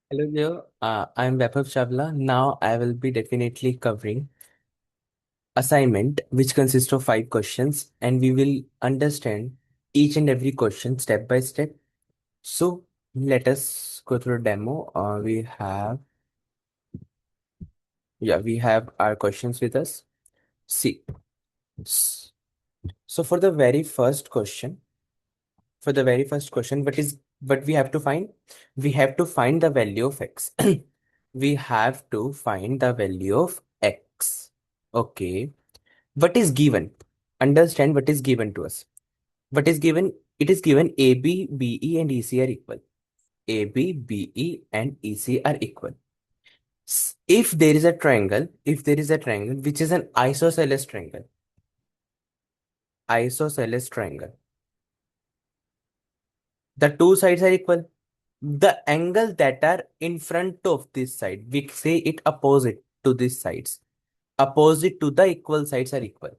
Hello there, I'm Vaibhav Chavla. Now I will be definitely covering assignment, which consists of 5 questions, and we will understand each and every question step by step. So let us go through a demo. We have our questions with us. See, s- so for the very first question, what we have to find? We have to find the value of x. We have to find the value of x. Okay. What is given? Understand what is given to us. What is given? It is given AB, BE, and EC are equal. AB, BE, and EC are equal. If there is a triangle which is an isosceles triangle, the two sides are equal. The angle that are in front of this side, we say it opposite to these sides. Opposite to the equal sides are equal.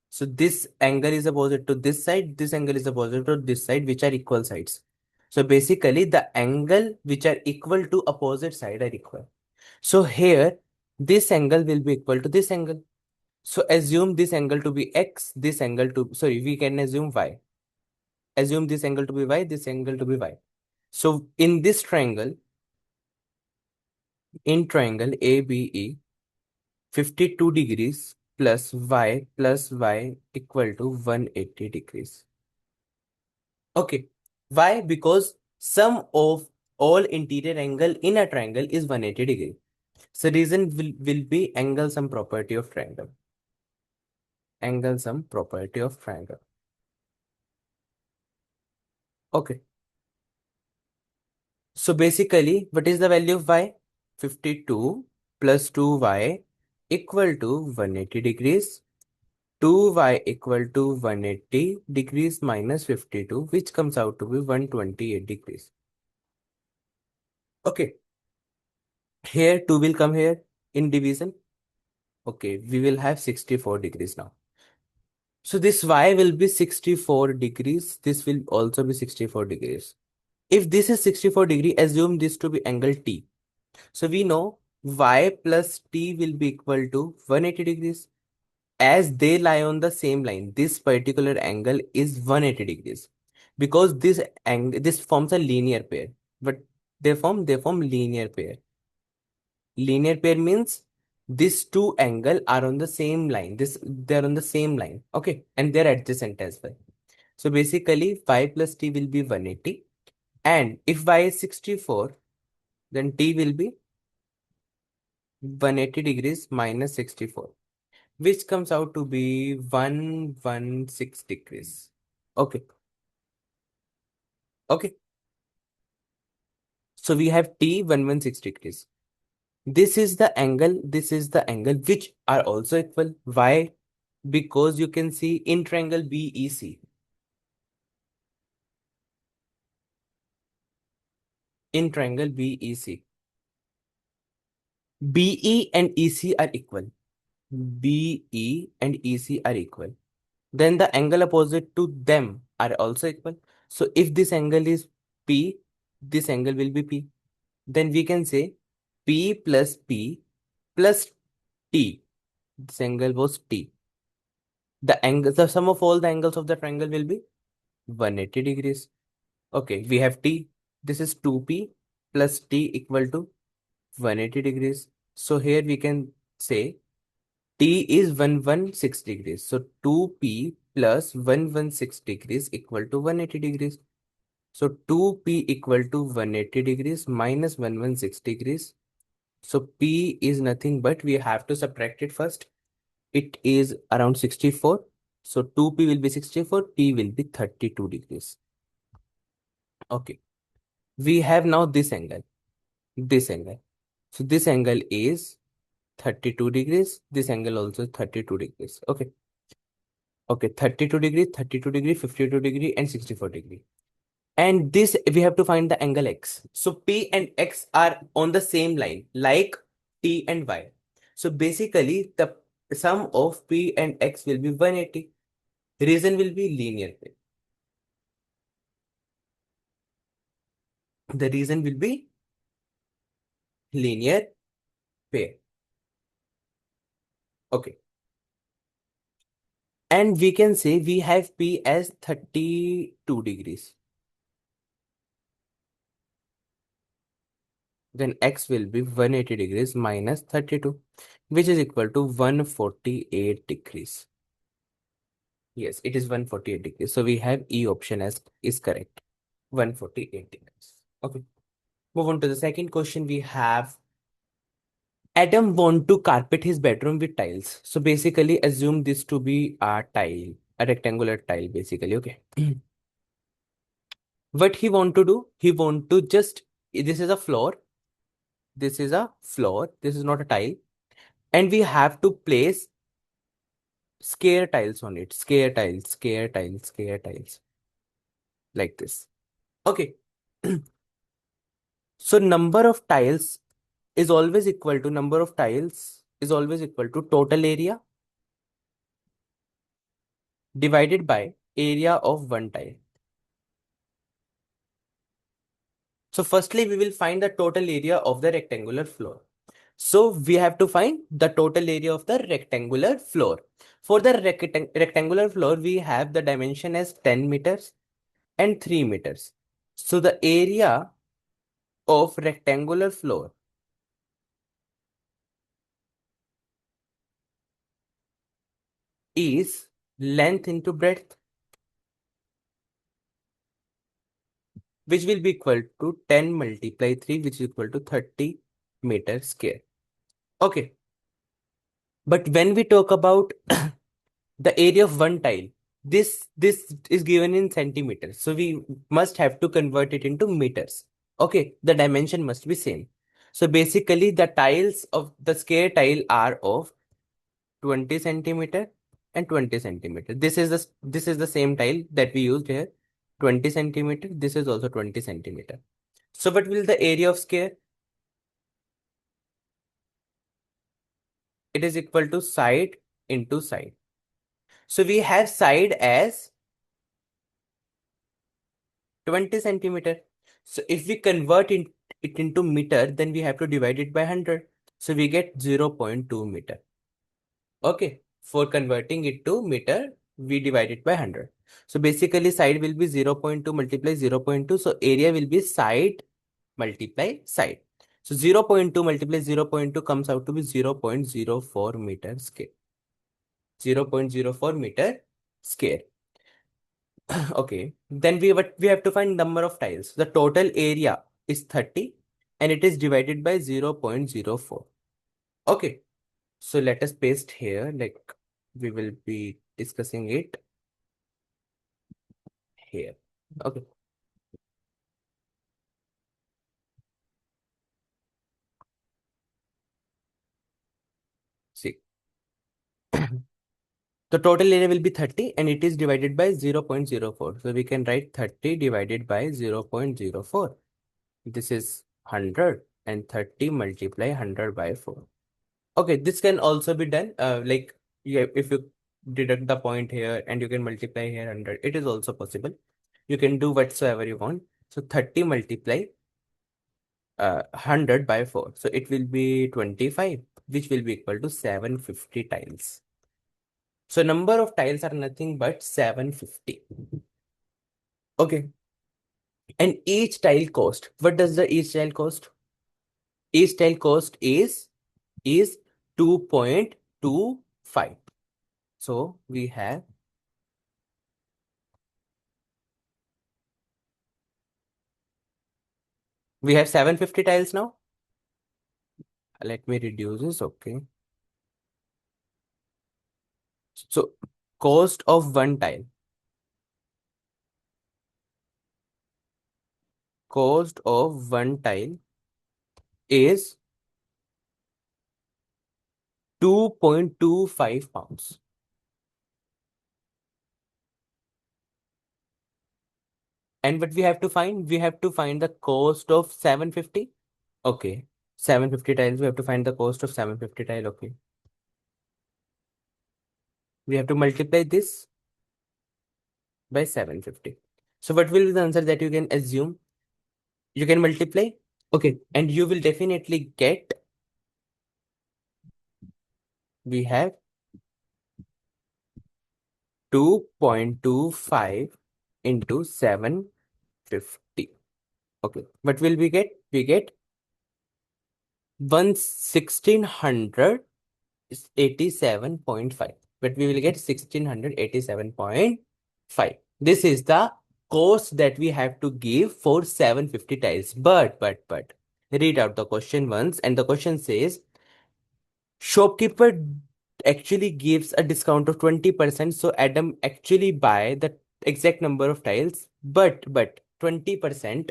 So this angle is opposite to this side, this angle is opposite to this side, which are equal sides. So basically the angle which are equal to opposite side are equal. So here, this angle will be equal to this angle. So assume this angle to be x, this angle to, sorry, we can assume y. Assume this angle to be y, this angle to be y. So in this triangle, in triangle ABE, 52 degrees plus y equal to 180 degrees. Okay. Why? Because sum of all interior angle in a triangle is 180 degree. So reason will be angle sum property of triangle. Angle sum property of triangle. Okay. So basically, what is the value of y? 52 plus 2y equal to 180 degrees. 2y equal to 180 degrees minus 52, which comes out to be 128 degrees. Okay. Here 2 will come here in division. Okay, we will have 64 degrees now. So this y will be 64 degrees. This will also be 64 degrees. If this is 64 degree, assume this to be angle T. So we know y plus T will be equal to 180 degrees. As they lie on the same line, this particular angle is 180 degrees. Because this forms a linear pair. But they form linear pair. Linear pair means these two angle are on the same line. They're on the same line. Okay. And they're adjacent as well. So basically y plus t will be 180. And if y is 64, then t will be 180 degrees minus 64, which comes out to be 116 degrees. Okay. Okay. So we have t 116 degrees. This is the angle which are also equal. Why? Because you can see in triangle BEC. In triangle BEC. BE and EC are equal. BE and EC are equal. Then the angle opposite to them are also equal. So if this angle is P, this angle will be P. Then we can say P plus T. This angle was T. The sum of all the angles of the triangle will be 180 degrees. Okay, we have T. This is 2P plus T equal to 180 degrees. So here we can say T is 116 degrees. So 2P plus 116 degrees equal to 180 degrees. So 2P equal to 180 degrees minus 116 degrees. So P is nothing but we have to subtract it first. It is around 64. So 2P will be 64, P will be 32 degrees. Okay. We have now this angle. This angle. So this angle is 32 degrees. This angle also 32 degrees. Okay. Okay. 32 degree, 32 degree, 52 degree, and 64 degree. And this we have to find the angle x. So P and x are on the same line, like T and y. So basically, the sum of P and x will be 180. Reason will be linear pair. The reason will be linear pair. Okay. And we can say we have P as 32 degrees. Then X will be 180 degrees minus 32, which is equal to 148 degrees. Yes, it is 148 degrees. So we have E option as is correct. 148 degrees. Okay. Move on to the second question. We have Adam want to carpet his bedroom with tiles. So basically assume this to be a tile, a rectangular tile basically. Okay. What he want to do? He want to just, this is a floor. This is a floor. This is not a tile. And we have to place scare tiles on it. Scare tiles, scare tiles, scare tiles. Like this. Okay. So number of tiles is always equal to number of tiles is always equal to total area divided by area of one tile. So firstly, we will find the total area of the rectangular floor. So we have to find the total area of the rectangular floor. For the rectangular floor, we have the dimension as 10 meters and 3 meters. So the area of rectangular floor is length into breadth, which will be equal to 10 multiply 3, which is equal to 30 meters square. Okay. But when we talk about the area of one tile, this is given in centimeters. So we must have to convert it into meters. Okay. The dimension must be same. So basically the tiles of the square tile are of 20 centimeter and 20 centimeter. This is the same tile that we used here. 20 centimeter. This is also 20 centimeter. So what will the area of square? It is equal to side into side. So we have side as 20 centimeter. So if we convert it into meter, then we have to divide it by 100. So we get 0.2 meter. Okay. For converting it to meter, we divide it by 100. So basically side will be 0.2 multiply 0.2. So area will be side multiply side. So 0.2 multiply 0.2 comes out to be 0.04 meter square. 0.04 meter square. Okay. Then we have to find number of tiles. The total area is 30 and it is divided by 0.04. Okay. So let us paste here, like we will be discussing it here. Okay. See. The total area will be 30 and it is divided by 0.04. So we can write 30 divided by 0.04. This is 100 and 30 multiply 100 by 4. Okay, this can also be done. Like if you deduct the point here and you can multiply here 100, it is also possible. You can do whatsoever you want. So 30 multiply 100 by 4. So it will be 25, which will be equal to 750 tiles. So number of tiles are nothing but 750. Okay. And each tile cost. What does the each tile cost? Each tile cost is 2.25. So we have 750 tiles now. Let me reduce this. Okay. So cost of one tile. Cost of one tile is 2.25 pounds. And what we have to find? We have to find the cost of 750. Okay. 750 tiles. We have to find the cost of 750 tile. Okay. We have to multiply this by 750. So what will be the answer that you can assume? You can multiply Okay, and you will definitely get, we have 2.25 into 750. Okay, what will we get? We get 1687.5. But we will get 1687.5. This is the cost that we have to give for 750 tiles. But read out the question once, and the question says shopkeeper actually gives a discount of 20%, so Adam actually buy the exact number of tiles, but 20%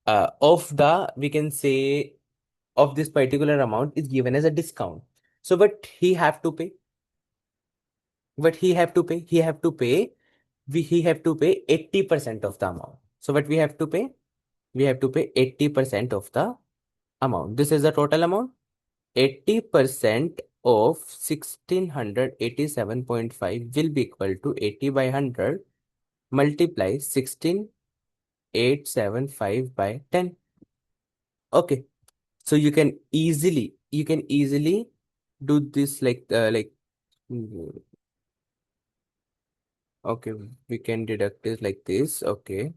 of the, we can say, of this particular amount is given as a discount. So what he have to pay? What he have to pay? He have to pay 80% of the amount. So what we have to pay? We have to pay 80% of the amount. This is the total amount. 80% of 1687.5 will be equal to 80 by 100 multiply 16875 by 10. Okay, so you can easily do this like mm, okay, we can deduct this like this. Okay,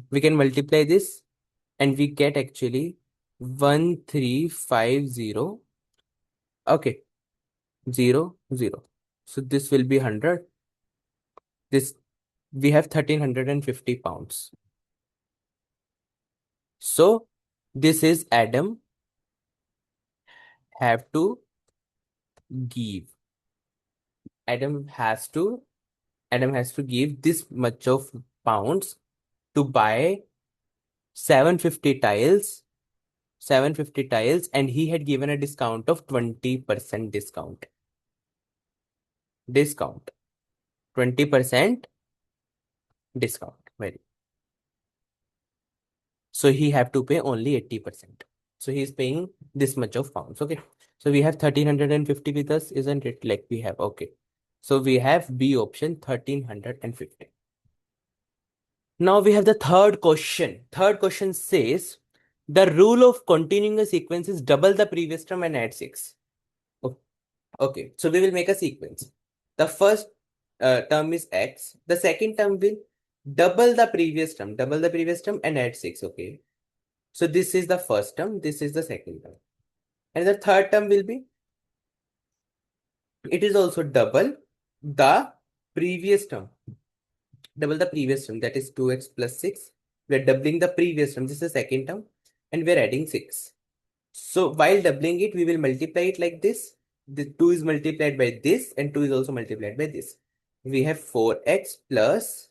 we can multiply this and we get actually 1350. Okay, 0 0. So this will be 100. This, we have 1350 pounds. So this is have to give. Adam has to Adam has to give this much of pounds to buy 750 tiles, 750 tiles, and he had given a discount of 20% discount. Discount. 20% discount. Very. So he have to pay only 80%. So he is paying this much of pounds. Okay. So we have 1350 with us, isn't it? Like we have. Okay. So we have B option 1350. Now we have the third question. Third question says the rule of continuing a sequence is double the previous term and add 6. Okay, so we will make a sequence. The first term is x. The second term will double the previous term and add 6. Okay. So this is the first term, this is the second term. And the third term will be, it is also the previous term. Double the previous term, that is 2x plus 6. We are doubling the previous term, this is the second term, and we are adding 6. So while doubling it, we will multiply it like this. The 2 is multiplied by this, and 2 is also multiplied by this. We have 4x plus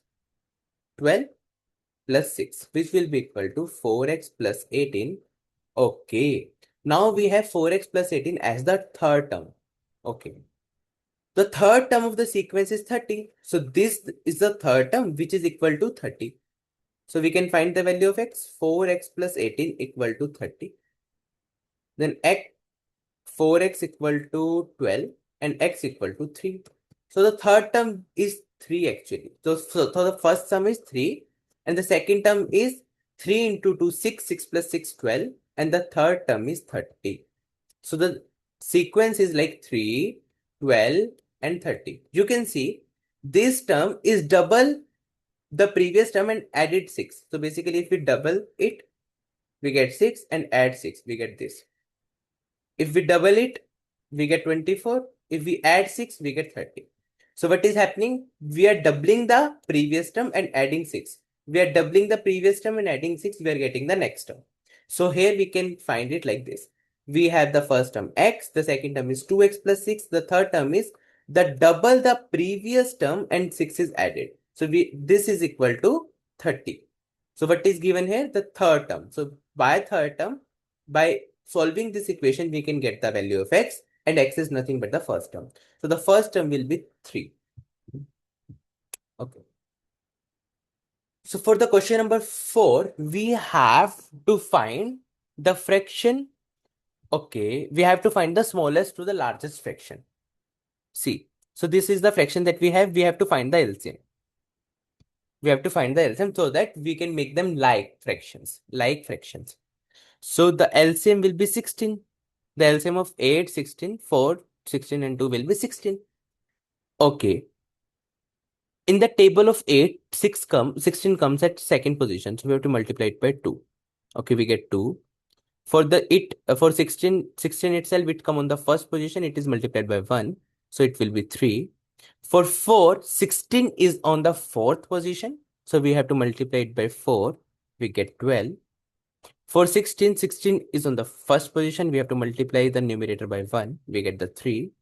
12 plus 6, which will be equal to 4x plus 18. Okay. Now we have 4x plus 18 as the third term. Okay. The third term of the sequence is 30. So this is the third term, which is equal to 30. So we can find the value of x. 4x plus 18 equal to 30. Then x 4x equal to 12 and x equal to 3. So the third term is 3 actually. So the first term is 3 and the second term is 3 into 2, 6, 6 plus 6, 12, and the third term is 30. So the sequence is like 3, 12, and 30. You can see this term is double the previous term and added 6. So basically if we double it, we get 6 and add 6, we get this. If we double it, we get 24. If we add 6, we get 30. So what is happening? We are doubling the previous term and adding 6. We are doubling the previous term and adding 6. We are getting the next term. So here we can find it like this. We have the first term x. The second term is 2x plus 6. The third term is the double the previous term and 6 is added. So this is equal to 30. So what is given here? The third term. So by third term, by solving this equation, we can get the value of x, and x is nothing but the first term. So the first term will be 3. Okay. So for the question number 4, we have to find the fraction. Okay, we have to find the smallest to the largest fraction. See, so this is the fraction that we have. We have to find the LCM. We have to find the LCM so that we can make them like fractions. Like fractions. So the LCM will be 16. The LCM of 8, 16, 4, 16 and 2 will be 16. Okay. In the table of 8, 16 comes at second position. So we have to multiply it by 2. Okay, we get 2. For 16 itself, it come on the first position. It is multiplied by 1. So it will be 3. For 4, 16 is on the fourth position. So we have to multiply it by 4. We get 12. For 16, 16 is on the first position. We have to multiply the numerator by 1. We get the 3.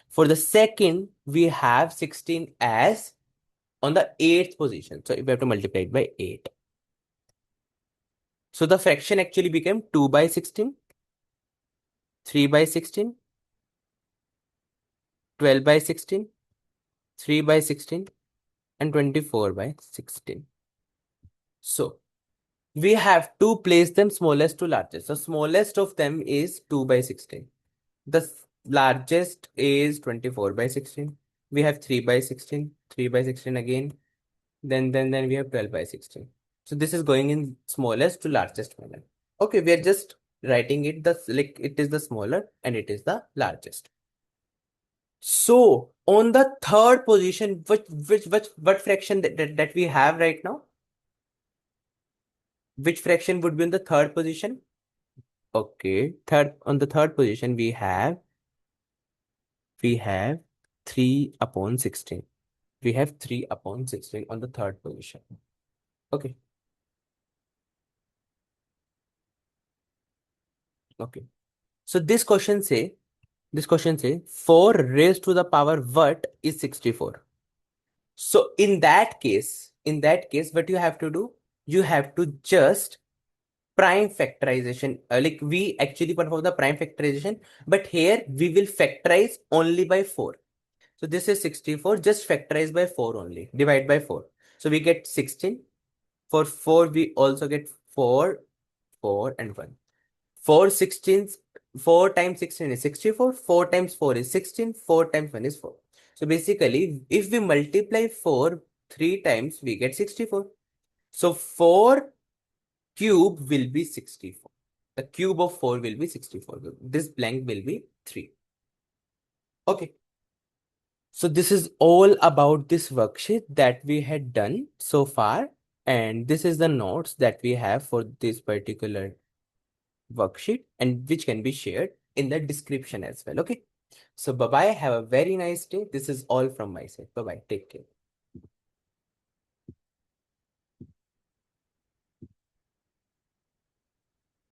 For the second, we have 16 as on the eighth position. So we have to multiply it by 8. So the fraction actually became 2 by 16, 3 by 16, 12 by 16, 3 by 16, and 24 by 16. So we have to place them smallest to largest. So smallest of them is 2 by 16. The largest is 24 by 16. We have 3 by 16, 3 by 16 again. Then we have 12 by 16. So this is going in smallest to largest manner. Okay, we are just writing it like it is the smaller and it is the largest. So on the third position, what fraction that we have right now? Which fraction would be in the third position? Okay, on the third position we have 3 upon 16. We have 3 upon 16 on the third position. Okay. Okay. So this question say 4 raised to the power what is 64. So in that case, what you have to do? You have to just prime factorization. Like we actually perform the prime factorization, but here we will factorize only by 4. So this is 64, just factorize by 4 only. Divide by 4. So we get 16. For 4, we also get 4, 4 and 1. 4 16s, 4 times 16 is 64, 4 times 4 is 16, 4 times 1 is 4. So basically, if we multiply 4 3 times, we get 64. So 4 cube will be 64. The cube of 4 will be 64. This blank will be 3. Okay. So this is all about this worksheet that we had done so far. And this is the notes that we have for this particular worksheet and which can be shared in the description as well. Okay. So bye bye. Have a very nice day. This is all from my side. Bye bye. Take care.